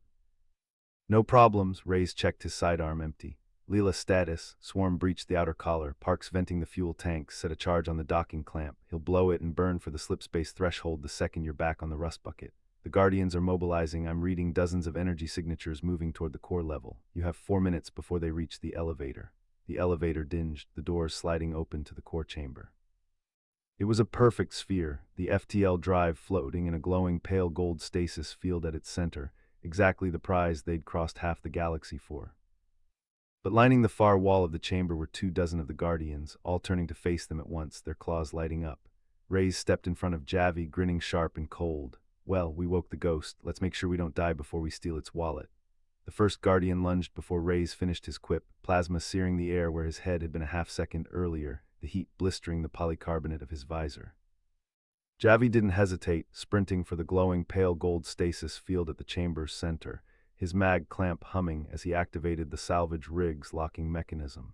No problems, Reyes checked his sidearm empty. Leela status, swarm breached the outer collar, Parks venting the fuel tanks, set a charge on the docking clamp. He'll blow it and burn for the slipspace threshold the second you're back on the rust bucket. The Guardians are mobilizing. I'm reading dozens of energy signatures moving toward the core level. You have 4 minutes before they reach the elevator. The elevator dinged, the doors sliding open to the core chamber. It was a perfect sphere, the FTL drive floating in a glowing pale gold stasis field at its center, exactly the prize they'd crossed half the galaxy for. But lining the far wall of the chamber were 24 of the Guardians, all turning to face them at once, their claws lighting up. Reyes stepped in front of Javi, grinning sharp and cold. Well, we woke the ghost. Let's make sure we don't die before we steal its wallet. The first Guardian lunged before Reyes finished his quip, plasma searing the air where his head had been a half-second earlier, the heat blistering the polycarbonate of his visor. Javi didn't hesitate, sprinting for the glowing pale gold stasis field at the chamber's center, his mag clamp humming as he activated the salvage rig's locking mechanism.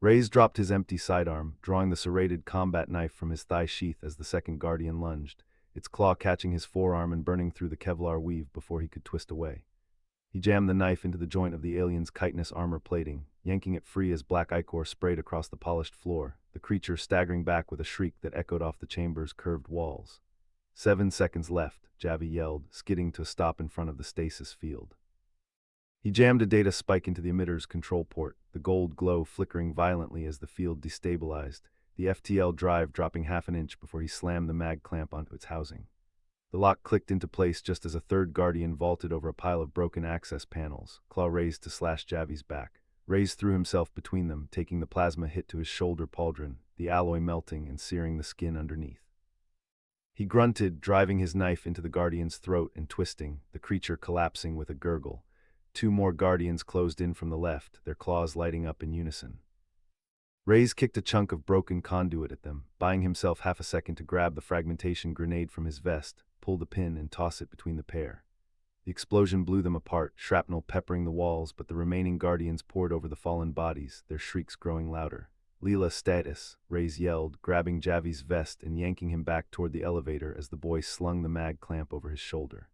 Reyes dropped his empty sidearm, drawing the serrated combat knife from his thigh sheath as the second Guardian lunged, its claw catching his forearm and burning through the Kevlar weave before he could twist away. He jammed the knife into the joint of the alien's chitinous armor plating, yanking it free as black ichor sprayed across the polished floor, the creature staggering back with a shriek that echoed off the chamber's curved walls. 7 seconds left, Javi yelled, skidding to a stop in front of the stasis field. He jammed a data spike into the emitter's control port, the gold glow flickering violently as the field destabilized, the FTL drive dropping half an inch before he slammed the mag clamp onto its housing. The lock clicked into place just as a third Guardian vaulted over a pile of broken access panels, claw raised to slash Javi's back. Reyes threw himself between them, taking the plasma hit to his shoulder pauldron, the alloy melting and searing the skin underneath. He grunted, driving his knife into the Guardian's throat and twisting, the creature collapsing with a gurgle. 2 more Guardians closed in from the left, their claws lighting up in unison. Ray's kicked a chunk of broken conduit at them, buying himself half a second to grab the fragmentation grenade from his vest, pull the pin, and toss it between the pair. The explosion blew them apart, shrapnel peppering the walls, but the remaining guardians poured over the fallen bodies, their shrieks growing louder. Leela status, Ray's yelled, grabbing Javi's vest and yanking him back toward the elevator as the boy slung the mag clamp over his shoulder.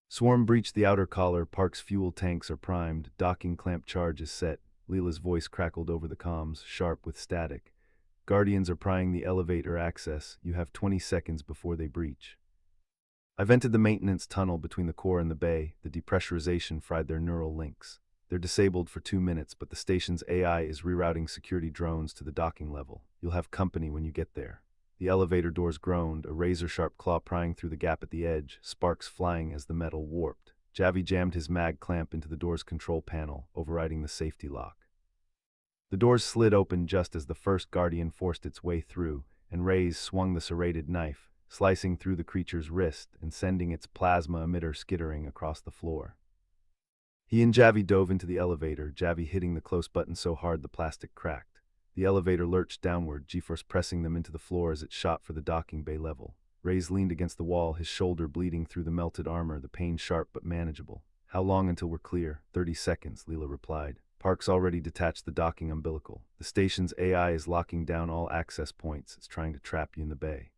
Swarm breached the outer collar, Park's fuel tanks are primed, docking clamp charge is set. Leela's voice crackled over the comms, sharp with static. Guardians are prying the elevator access. You have 20 seconds before they breach. I've entered the maintenance tunnel between the core and the bay. The depressurization fried their neural links. They're disabled for 2 minutes, but the station's AI is rerouting security drones to the docking level. You'll have company when you get there. The elevator doors groaned, a razor-sharp claw prying through the gap at the edge, sparks flying as the metal warped. Javi jammed his mag clamp into the door's control panel, overriding the safety lock. The doors slid open just as the first guardian forced its way through, and Ray's swung the serrated knife, slicing through the creature's wrist and sending its plasma emitter skittering across the floor. He and Javi dove into the elevator, Javi hitting the close button so hard the plastic cracked. The elevator lurched downward, G-force pressing them into the floor as it shot for the docking bay level. Ray's leaned against the wall, his shoulder bleeding through the melted armor, the pain sharp but manageable. How long until we're clear? 30 seconds, Leela replied. Park's already detached the docking umbilical. The station's AI is locking down all access points. It's trying to trap you in the bay.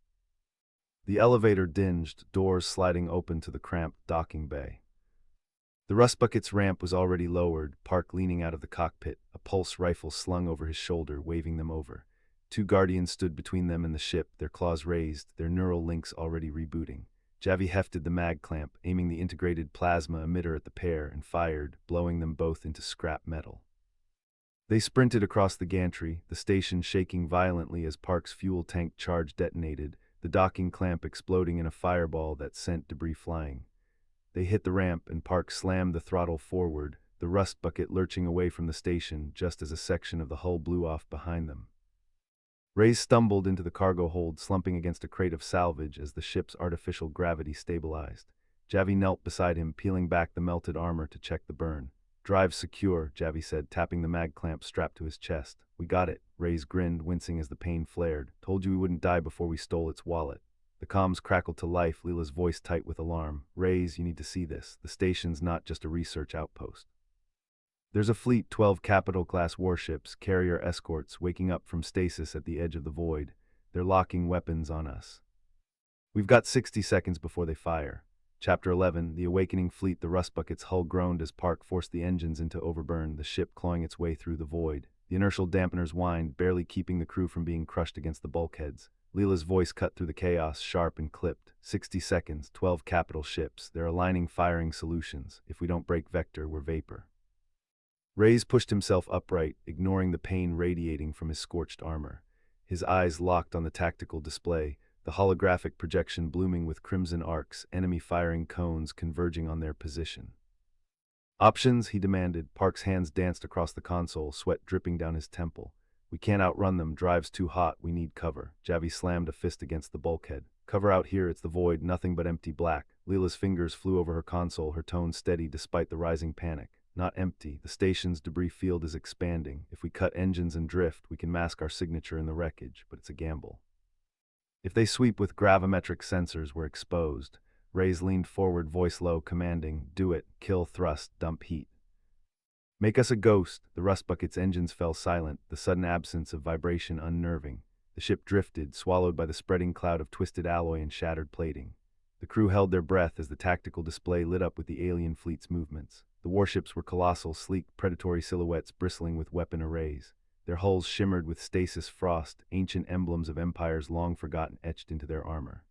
The elevator dinged, doors sliding open to the cramped docking bay. The rust bucket's ramp was already lowered, Park leaning out of the cockpit, a pulse rifle slung over his shoulder, waving them over. 2 guardians stood between them and the ship, their claws raised, their neural links already rebooting. Javi hefted the mag clamp, aiming the integrated plasma emitter at the pair, and fired, blowing them both into scrap metal. They sprinted across the gantry, the station shaking violently as Park's fuel tank charge detonated, the docking clamp exploding in a fireball that sent debris flying. They hit the ramp, and Park slammed the throttle forward, the rust bucket lurching away from the station just as a section of the hull blew off behind them. Ray stumbled into the cargo hold, slumping against a crate of salvage as the ship's artificial gravity stabilized. Javi knelt beside him, peeling back the melted armor to check the burn. "Drive secure," Javi said, tapping the mag clamp strapped to his chest. "We got it." Ray's grinned, wincing as the pain flared. "Told you we wouldn't die before we stole its wallet." The comms crackled to life, Leela's voice tight with alarm. "Rays, you need to see this. The station's not just a research outpost. There's a fleet, 12 capital-class warships, carrier escorts, waking up from stasis at the edge of the void. They're locking weapons on us. We've got 60 seconds before they fire." Chapter 11, The Awakening Fleet. The rust bucket's hull groaned as Park forced the engines into overburn, the ship clawing its way through the void. The inertial dampeners whined, barely keeping the crew from being crushed against the bulkheads. Leela's voice cut through the chaos, sharp and clipped. 60 seconds, 12 capital ships. They're aligning firing solutions. If we don't break vector, we're vapor. Ray's pushed himself upright, ignoring the pain radiating from his scorched armor. His eyes locked on the tactical display, the holographic projection blooming with crimson arcs, enemy firing cones converging on their position. "Options?" he demanded. Park's hands danced across the console, sweat dripping down his temple. "We can't outrun them. Drive's too hot. We need cover." Javi slammed a fist against the bulkhead. "Cover out here. It's the void, nothing but empty black." Leela's fingers flew over her console, her tone steady despite the rising panic. "Not empty. The station's debris field is expanding. If we cut engines and drift, we can mask our signature in the wreckage, but it's a gamble. If they sweep with gravimetric sensors, we're exposed." Ray's leaned forward, voice low, commanding, "Do it. Kill thrust, dump heat. Make us a ghost." The rust bucket's engines fell silent, the sudden absence of vibration unnerving. The ship drifted, swallowed by the spreading cloud of twisted alloy and shattered plating. The crew held their breath as the tactical display lit up with the alien fleet's movements. The warships were colossal, sleek, predatory silhouettes bristling with weapon arrays. Their hulls shimmered with stasis frost, ancient emblems of empires long forgotten etched into their armor.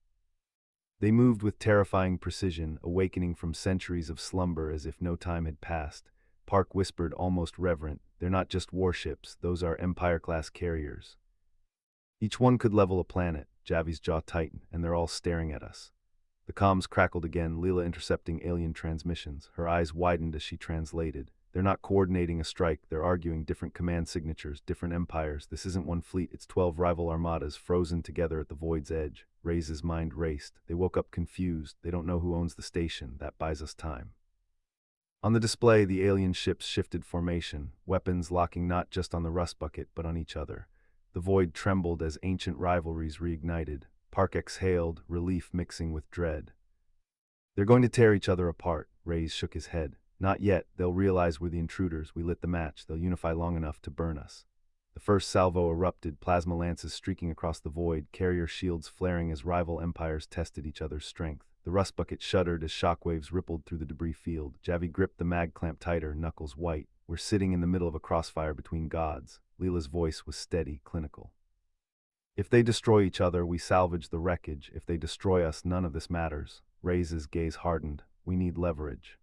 They moved with terrifying precision, awakening from centuries of slumber as if no time had passed. Park whispered, almost reverent, "They're not just warships, those are Empire-class carriers. Each one could level a planet." Javi's jaw tightened, "and they're all staring at us." The comms crackled again, Leela intercepting alien transmissions. Her eyes widened as she translated. "They're not coordinating a strike, they're arguing different command signatures, different empires. This isn't one fleet, it's 12 rival armadas frozen together at the void's edge." Ray's mind raced. They woke up confused. They don't know who owns the station. That buys us time. On the display, the alien ships shifted formation, weapons locking not just on the rust bucket but on each other. The void trembled as ancient rivalries reignited. Park exhaled, relief mixing with dread. They're going to tear each other apart, Reyes shook his head. Not yet, they'll realize we're the intruders, we lit the match, they'll unify long enough to burn us. The first salvo erupted, plasma lances streaking across the void, carrier shields flaring as rival empires tested each other's strength. The rust bucket shuddered as shockwaves rippled through the debris field. Javi gripped the mag clamp tighter, knuckles white. We're sitting in the middle of a crossfire between gods. Leela's voice was steady, clinical. If they destroy each other, we salvage the wreckage. If they destroy us, none of this matters. Reyes' gaze hardened. We need leverage.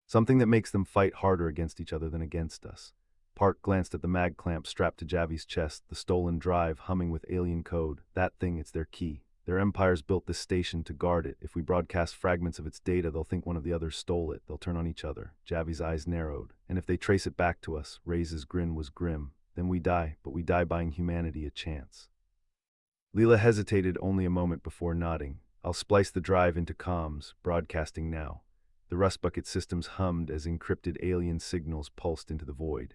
Something that makes them fight harder against each other than against us. Park glanced at the mag clamp strapped to Javi's chest, the stolen drive humming with alien code. That thing, it's their key. Their empires built this station to guard it. If we broadcast fragments of its data, they'll think one of the others stole it. They'll turn on each other. Javi's eyes narrowed. And if they trace it back to us, Reyes' grin was grim. Then we die, but we die buying humanity a chance. Leela hesitated only a moment before nodding. I'll splice the drive into comms, broadcasting now. The rust bucket systems hummed as encrypted alien signals pulsed into the void.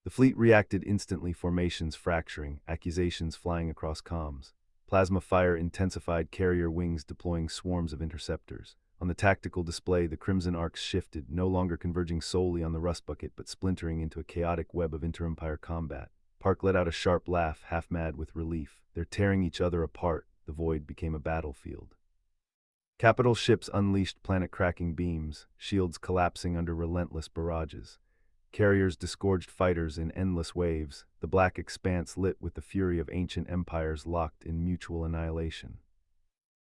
The fleet reacted instantly, formations fracturing, accusations flying across comms. Plasma fire intensified, carrier wings deploying swarms of interceptors. On the tactical display, the Crimson Arcs shifted, no longer converging solely on the rust bucket but splintering into a chaotic web of inter-empire combat. Park let out a sharp laugh, half mad with relief. They're tearing each other apart. The void became a battlefield. Capital ships unleashed planet-cracking beams, shields collapsing under relentless barrages. Carriers disgorged fighters in endless waves, the black expanse lit with the fury of ancient empires locked in mutual annihilation.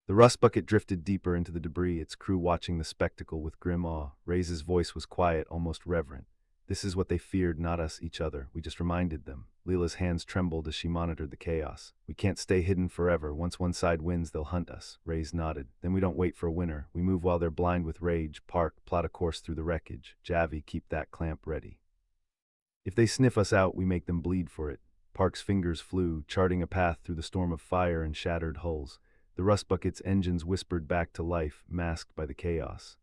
The rust bucket drifted deeper into the debris, its crew watching the spectacle with grim awe. Reyes' voice was quiet, almost reverent. This is what they feared, not us, each other. We just reminded them. Leela's hands trembled as she monitored the chaos. We can't stay hidden forever. Once one side wins, they'll hunt us. Reyes nodded. Then we don't wait for a winner. We move while they're blind with rage. Park, plot a course through the wreckage. Javi, keep that clamp ready. If they sniff us out, we make them bleed for it. Park's fingers flew, charting a path through the storm of fire and shattered hulls. The rust bucket's engines whispered back to life, masked by the chaos.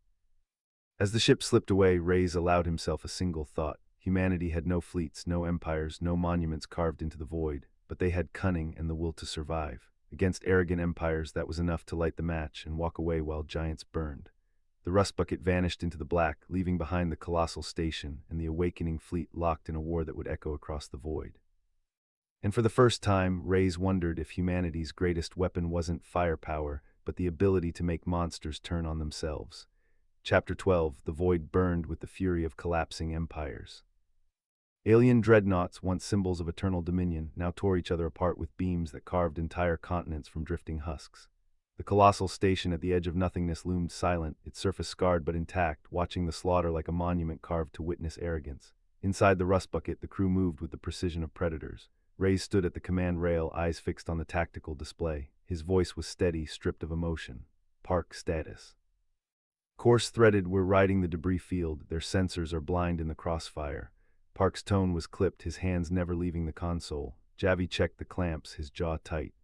As the ship slipped away, Reyes allowed himself a single thought. Humanity had no fleets, no empires, no monuments carved into the void, but they had cunning and the will to survive. Against arrogant empires, that was enough to light the match and walk away while giants burned. The rust bucket vanished into the black, leaving behind the Colossal station and the awakening fleet locked in a war that would echo across the void. And for the first time, Reyes wondered if humanity's greatest weapon wasn't firepower, but the ability to make monsters turn on themselves. Chapter 12, The Void Burned with the Fury of Collapsing Empires. Alien dreadnoughts, once symbols of eternal dominion, now tore each other apart with beams that carved entire continents from drifting husks. The Colossal station at the edge of nothingness loomed silent, its surface scarred but intact, watching the slaughter like a monument carved to witness arrogance. Inside the rust bucket, the crew moved with the precision of predators. Reyes stood at the command rail, eyes fixed on the tactical display. His voice was steady, stripped of emotion. Park status. Course threaded, we're riding the debris field. Their sensors are blind in the crossfire. Park's tone was clipped, his hands never leaving the console. Javi checked the clamps, his jaw tight.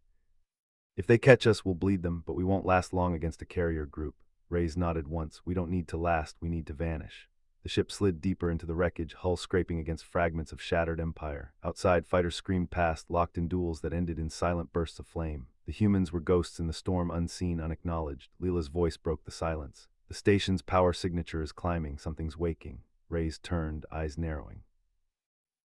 If they catch us, we'll bleed them, but we won't last long against a carrier group. Reyes nodded once. We don't need to last, we need to vanish. The ship slid deeper into the wreckage, hull scraping against fragments of shattered empire. Outside, fighters screamed past, locked in duels that ended in silent bursts of flame. The humans were ghosts in the storm, unseen, unacknowledged. Leela's voice broke the silence. The station's power signature is climbing, something's waking. Reyes turned, eyes narrowing.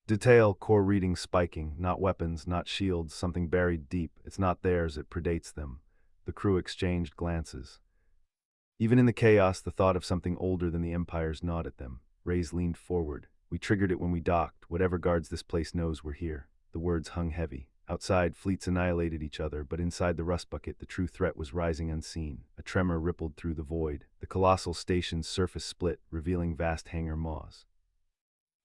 Detail, core reading spiking, not weapons, not shields, something buried deep. It's not theirs, it predates them. The crew exchanged glances. Even in the chaos, the thought of something older than the empires gnawed at them. Reyes leaned forward. We triggered it when we docked. Whatever guards this place knows we're here. The words hung heavy. Outside, fleets annihilated each other, but inside the rust bucket, the true threat was rising unseen. A tremor rippled through the void. The Colossal station's surface split, revealing vast hangar maws.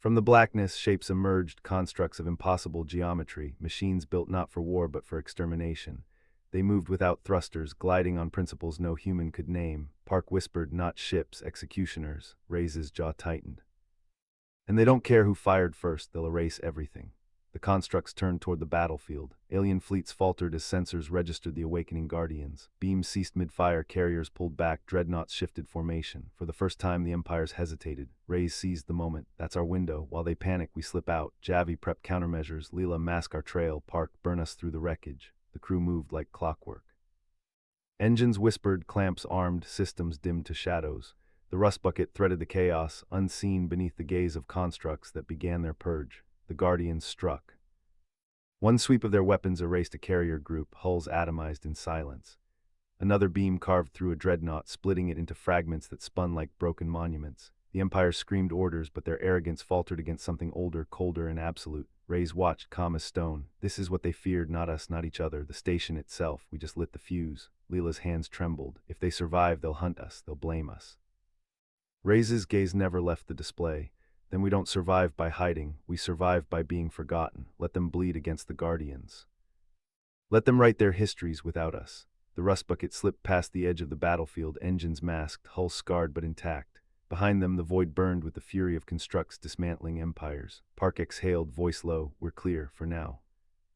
From the blackness, shapes emerged, constructs of impossible geometry, machines built not for war but for extermination. They moved without thrusters, gliding on principles no human could name. Park whispered, not ships, executioners. Reyes' jaw tightened. And they don't care who fired first, they'll erase everything. The constructs turned toward the battlefield. Alien fleets faltered as sensors registered the awakening Guardians. Beams ceased mid-fire, carriers pulled back, dreadnoughts shifted formation. For the first time, the Empires hesitated. Rays seized the moment. That's our window. While they panic, we slip out. Javi prepped countermeasures. Leela mask our trail. Park burn us through the wreckage. The crew moved like clockwork. Engines whispered, clamps armed, systems dimmed to shadows. The rust bucket threaded the chaos, unseen beneath the gaze of constructs that began their purge. The Guardians struck. One sweep of their weapons erased a carrier group, hulls atomized in silence. Another beam carved through a dreadnought, splitting it into fragments that spun like broken monuments. The Empire screamed orders, but their arrogance faltered against something older, colder, and absolute. Rays watched, calm as stone. This is what they feared, not us, not each other, the station itself. We just lit the fuse. Leela's hands trembled. If they survive, they'll hunt us, they'll blame us. Rays's gaze never left the display. Then we don't survive by hiding, we survive by being forgotten. Let them bleed against the Guardians. Let them write their histories without us. The rust bucket slipped past the edge of the battlefield, engines masked, hull scarred but intact. Behind them, the void burned with the fury of constructs dismantling empires. Park exhaled, voice low, we're clear, for now.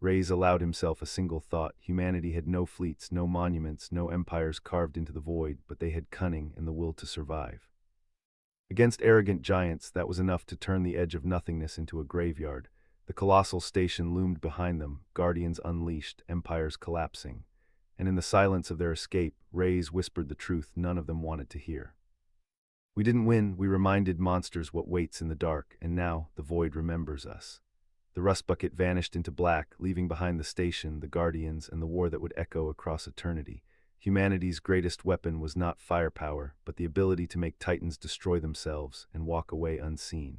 Rays allowed himself a single thought. Humanity had no fleets, no monuments, no empires carved into the void, but they had cunning and the will to survive. Against arrogant giants, that was enough to turn the edge of nothingness into a graveyard. The colossal station loomed behind them, Guardians unleashed, empires collapsing. And in the silence of their escape, Rays whispered the truth none of them wanted to hear. We didn't win, we reminded monsters what waits in the dark, and now the void remembers us. The rust bucket vanished into black, leaving behind the station, the Guardians, and the war that would echo across eternity. Humanity's greatest weapon was not firepower, but the ability to make titans destroy themselves and walk away unseen.